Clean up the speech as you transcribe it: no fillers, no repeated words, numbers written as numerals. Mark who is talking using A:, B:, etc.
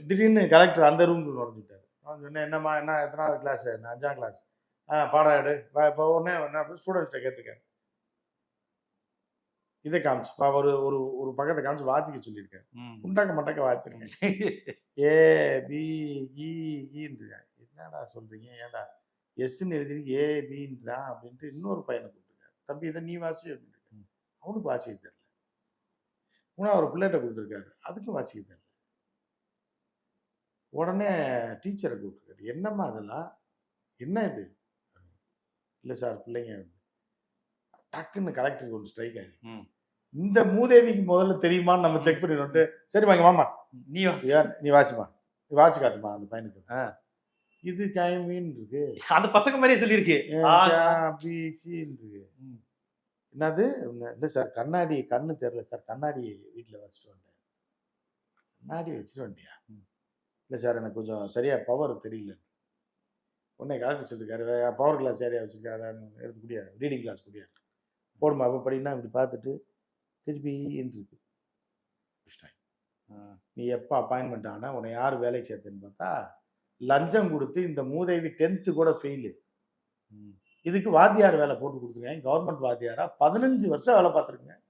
A: திடீர்னு கலெக்டர் அந்த ரூமுக்கு நுழைஞ்சுட்டாரு. நான் சொன்னேன், என்னம்மா என்ன எத்தனாவது கிளாஸ்? நான் 5ஆம் கிளாஸ். பாடம் எடு. இப்போ உடனே என்ன ஸ்டூடெண்ட்ஸ்கிட்ட கேட்டிருக்காரு. இதை காமிச்சு ஒரு ஒரு ஒரு பக்கத்தை காமிச்சு வாசிக்க சொல்லியிருக்காரு. உண்டாக்க மட்டாக்க வாசிச்சிருக்கேன். ஏ பி ஈன்றான். என்னடா சொல்றீங்க? ஏன்டா எஸ்ன்னு எழுதி ஏ பின்றான் அப்படின்ட்டு இன்னொரு பையனை கொடுத்துருக்காரு. தம்பி இதை நீ வாசி அப்படின்னு. அவனுக்கு வாசிக்க தெரியல. ஒரு பிள்ளைகிட்ட கொடுத்துருக்காரு, அதுக்கும் வாசிக்க தெரியல. உடனே டீச்சரை கூப்பிட்டுருக்காரு. என்னம்மா அதெல்லாம், என்ன இது? இல்லை சார் பிள்ளைங்க. டக்குன்னு கலெக்டருக்கு ஒன்று ஸ்ட்ரைக் ஆயிருக்கு. இந்த மூதேவிக்கு முதல்ல தெரியுமான்னு நம்ம செக் பண்ணிட்டு, சரி வாங்க வாமா நீ வாசிமா, நீ வாசி காட்டுமா அந்த பையனுக்கு. இது கைமின்னு இருக்கு,
B: அந்த பசங்க மாதிரியே சொல்லியிருக்கு.
A: இருக்கு. என்னது? இல்லை சார் கண்ணாடி கண்ணு தெரியல சார், கண்ணாடி வீட்டில் வச்சுட்டு வந்தேன். கண்ணாடி வச்சுட்டு வண்டியா? இல்லை சார் எனக்கு கொஞ்சம் சரியா பவர் தெரியல. உடனே கலெக்டர் சொல்லியிருக்காரு, பவர் கிளாஸ் சரியா வச்சுருக்காரு, எடுத்து கூடிய ரீடிங் கிளாஸ் கூடிய போடுமா அப்போ படினா இப்படி பார்த்துட்டு திருப்பி இருக்கு. நீ எப்போ அப்பாயின்மெண்ட் ஆனா உன்னை யார் வேலைக்கு சேர்த்துன்னு பார்த்தா லஞ்சம் கொடுத்து இந்த மூதேவி 10th கூட ஃபெயிலு. இதுக்கு வாத்தியார் வேலை போட்டு கொடுத்துருக்கேன். கவர்மெண்ட் வாத்தியாரா 15 வருஷம் வேலை பார்த்துருக்கேன்.